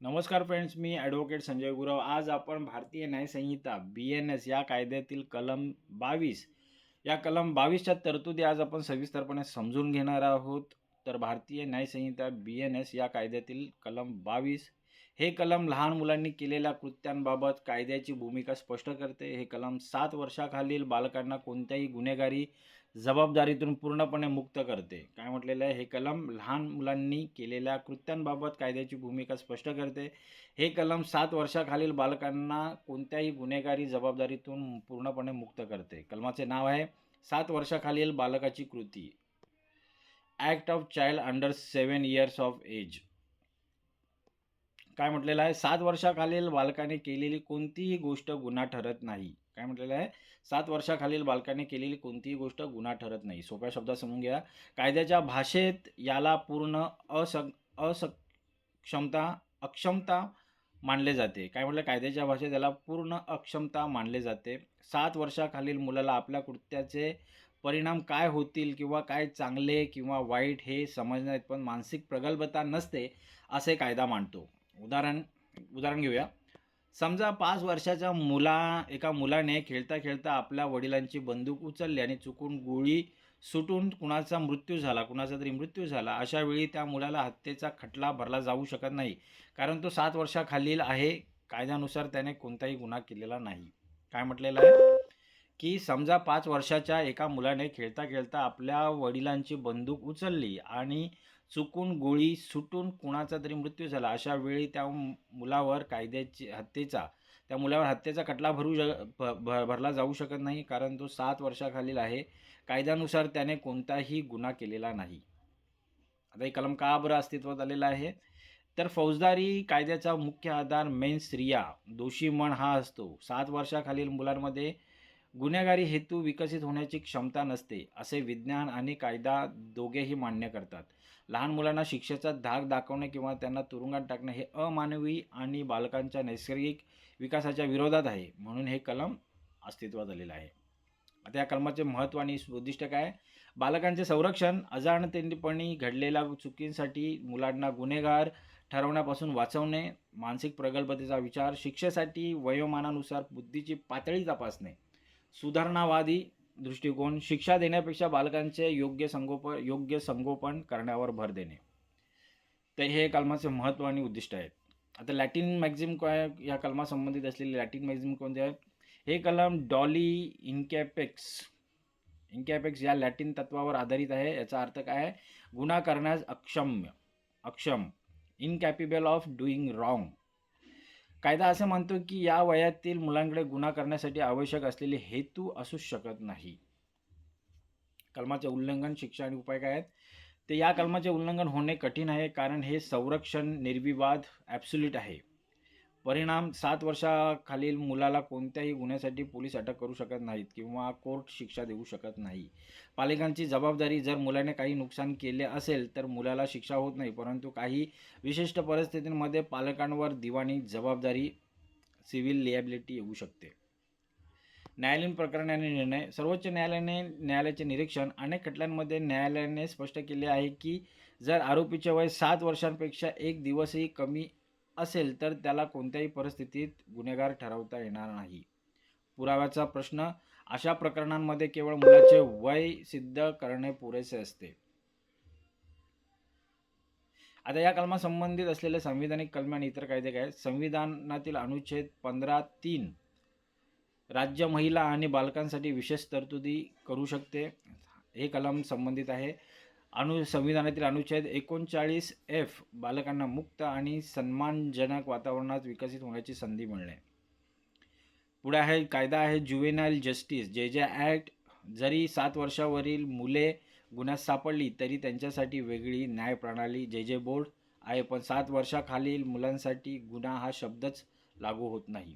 नमस्कार फ्रेंड्स, मी ॲडव्होकेट संजय गुरव. आज आपण भारतीय न्यायसंहिता BNS या कायद्यातील कलम 22 या कलम 22च्या तरतुदी आज आपण सविस्तरपणे समजून घेणार आहोत. तर भारतीय न्यायसंहिता BNS या कायद्यातील कलम 22 हे कलम लहान मुलांनी केलेल्या कृत्यांबाबत कायद्याची भूमिका स्पष्ट करते. हे कलम 7 वर्षाखालील बालकांना कोणत्याही गुन्हेगारी जबाबदारीतून पूर्णपणे मुक्त करते. काय म्हटलेलं आहे? हे कलम लहान मुलांनी केलेल्या कृत्यांबाबत कायद्याची भूमिका स्पष्ट करते. हे कलम 7 वर्षाखालील बालकांना कोणत्याही गुन्हेगारी जबाबदारीतून पूर्णपणे मुक्त करते. कलमाचे नाव आहे 7 वर्षाखालील बालकाची कृती. Act of child under 7 years of age. काय म्हटलेलं आहे? 7 वर्षाखालील बालकाने केलेली कोणतीही गोष्ट गुन्हा ठरत नाही. काय म्हटलेलं आहे? 7 वर्षाखालील बालकाने केलेली कोणतीही गोष्ट गुन्हा ठरत नाही. सोप्या शब्दात समजून घ्या. कायद्याच्या भाषेत याला पूर्ण अक्षमता मानले जाते. काय म्हटलं? कायद्याच्या भाषेत याला पूर्ण अक्षमता मानले जाते. 7 वर्षाखालील मुलाला आपल्या कृत्याचे परिणाम काय होतील किंवा काय चांगले किंवा वाईट हे समजण्यात पण मानसिक प्रगल्भता नसते, असे कायदा मांडतो. उदाहरण घेऊया. समजा 5 वर्षाच्या एका मुलाने खेळता खेळता आपल्या वडिलांची बंदूक उचलली आणि चुकून गोळी सुटून कुणाचा तरी मृत्यू झाला. अशा वेळी त्या मुलाला हत्येचा खटला भरला जाऊ शकत नाही, कारण तो 7 वर्षाखालील आहे. कायद्यानुसार त्याने कोणताही गुन्हा केलेला नाही. काय म्हटलेलं आहे? की समजा 5 वर्षाच्या एका मुलाने खेळता खेळता आपल्या वडिलांची बंदूक उचलली आणि चुकून गोळी सुटून कुणाचा तरी मृत्यू झाला. अशा वेळी त्या मुलावर हत्येचा खटला भरला जाऊ शकत नाही, कारण तो 7 वर्षाखालील आहे. कायद्यानुसार त्याने कोणताही गुन्हा केलेला नाही. आता हे कलम का बरं अस्तित्वात आलेलं आहे? तर फौजदारी कायद्याचा मुख्य आधार मेन्स रिया, दोषी म्हण हा असतो. 7 वर्षाखालील मुलांमध्ये गुन्हेगारी हेतू विकसित होण्याची क्षमता नसते, असे विज्ञान आणि कायदा दोघेही मान्य करतात. लहान मुलांना शिक्षेचा धाक दाखवणे किंवा त्यांना तुरुंगात टाकणे हे अमानवी आणि बालकांच्या नैसर्गिक विकासाच्या विरोधात आहे. म्हणून हे कलम अस्तित्वात आलेलं आहे. आता या कलमाचे महत्त्व आणि उद्दिष्ट काय? बालकांचे संरक्षण, अजाणतेपणी घडलेल्या चुकींसाठी मुलांना गुन्हेगार ठरवण्यापासून वाचवणे, मानसिक प्रगल्भतेचा विचार, शिक्षेसाठी वयोमानानुसार बुद्धीची पातळी तपासणे, सुधारणावादी दृष्टिकोन, शिक्षा देण्यापेक्षा बालकांचे योग्य संगोपन करण्यावर भर देणे. तर हे कलमाचे महत्त्व आणि उद्दिष्ट आहेत. आता लॅटिन मॅक्झिम काय, या कलमासंबंधित असलेले लॅटिन मॅक्झिम कोणते आहेत? हे कलम डॉली इनकॅपेक्स या लॅटिन तत्वावर आधारित आहे. याचा अर्थ काय आहे? गुन्हा करण्यास अक्षम, इनकॅपेबल ऑफ डुईंग रॉंग. कायदा असे मानतो की या वयातील मुलांकडे गुन्हा करण्यासाठी आवश्यक असलेले हेतू असू शकत नाही. कलमाचे उल्लंघन, शिक्षा आणि उपाय काय आहेत? ते या कलमाचे उल्लंघन होणे कठीण आहे, कारण हे संरक्षण निर्विवाद ॲब्सोल्यूट आहे. परिणाम: 7 वर्षाखालील मुलाला कोणत्याही गुन्ह्यासाठी पोलीस अटक करू शकत नाहीत किंवा कोर्ट शिक्षा देऊ शकत नाही. पालकांची जबाबदारी: जर मुलाने काही नुकसान केले असेल तर मुलाला शिक्षा होत नाही, परंतु काही विशिष्ट परिस्थितींमध्ये पालकांवर दिवाणी जबाबदारी, सिव्हिल लिॲबिलिटी येऊ शकते. न्यायालयीन प्रकरणे आणि निर्णय: सर्वोच्च न्यायालयाचे निरीक्षण. अनेक खटल्यांमध्ये न्यायालयाने स्पष्ट केले आहे की जर आरोपीचे वय 7 वर्षांपेक्षा 1 दिवसही कमी असेल तर त्याला कोणत्याही परिस्थितीत गुन्हेगार ठरवता येणार नाही. पुराव्याचा प्रश्न: अशा प्रकरणांमध्ये केवळ मुलाचे वय सिद्ध करणे पुरेसे असते. आता या कलमासंबंधित असलेले संविधानिक कलमे आणि इतर कायदे काय आहेत? संविधानातील अनुच्छेद 15(3) राज्य महिला आणि बालकांसाठी विशेष तरतुदी करू शकते. हे कलम संबंधित आहे. संविधानातील अनुच्छेद 39(f) बालकांना मुक्त आणि सन्मानजनक वातावरणात विकसित होण्याची संधी मिळणे. पुढे आहे कायदा आहे ज्युव्हेनाइल जस्टिस JJ ॲक्ट. जरी 7 वर्षावरील मुले गुन्ह्यात सापडली तरी त्यांच्यासाठी वेगळी न्यायप्रणाली JJ बोर्ड आहे, पण 7 वर्षाखालील मुलांसाठी गुन्हा हा शब्दच लागू होत नाही.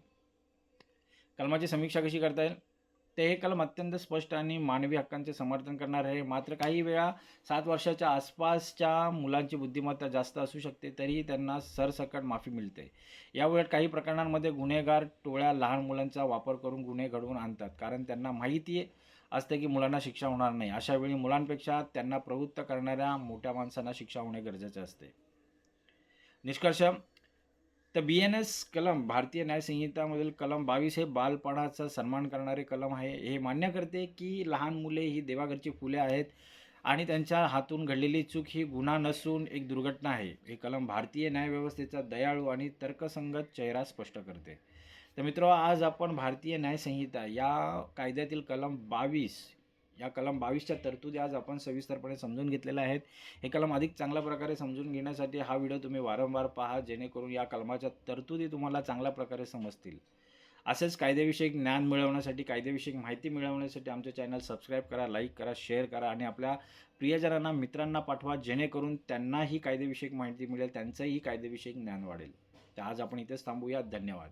कलमाची समीक्षा कशी करता येईल? ते हे कलम अत्यंत स्पष्ट आणि मानवी हक्कांचे समर्थन करणार आहे. मात्र काही वेळा 7 वर्षाच्या आसपासच्या मुलांची बुद्धिमत्ता जास्त असू शकते, तरीही त्यांना सरसकट माफी मिळते. याउलट काही प्रकरणांमध्ये गुन्हेगार टोळ्या लहान मुलांचा वापर करून गुन्हे घडवून आणतात, कारण त्यांना माहिती असते की मुलांना शिक्षा होणार नाही. अशा वेळी मुलांपेक्षा त्यांना प्रवृत्त करणाऱ्या मोठ्या माणसांना शिक्षा होणे गरजेचे असते. निष्कर्ष: तर BNS कलम भारतीय न्याय संहितामधील कलम 22 हे बालपणाचा सन्मान करणारे कलम आहे. हे मान्य करते की लहान मुले ही देवाघरची फुले आहेत आणि त्यांच्या हातून घडलेली चूक ही गुन्हा नसून एक दुर्घटना आहे. हे कलम भारतीय न्यायव्यवस्थेचा दयाळू आणि तर्कसंगत चेहरा स्पष्ट करते. तर मित्रांनो, आज आपण भारतीय न्याय संहिता या कायद्यातील कलम 22 या कलम 22च्या तरतुदी आज आपण सविस्तरपणे समजून घेतलेल्या आहेत. हे कलम अधिक चांगल्या प्रकारे समजून घेण्यासाठी हा व्हिडिओ तुम्ही वारंवार पहा, जेणेकरून या कलमाच्या तरतुदी तुम्हाला चांगल्या प्रकारे समजतील. असेच कायदेविषयक ज्ञान मिळवण्यासाठी, कायदेविषयक माहिती मिळवण्यासाठी आमचे चॅनल सबस्क्राईब करा, लाईक करा, शेअर करा आणि आपल्या प्रियजनांना, मित्रांना पाठवा, जेणेकरून त्यांनाही कायदेविषयक माहिती मिळेल, त्यांचंही कायदेविषयक ज्ञान वाढेल. तर आज आपण इथेच थांबूया. धन्यवाद.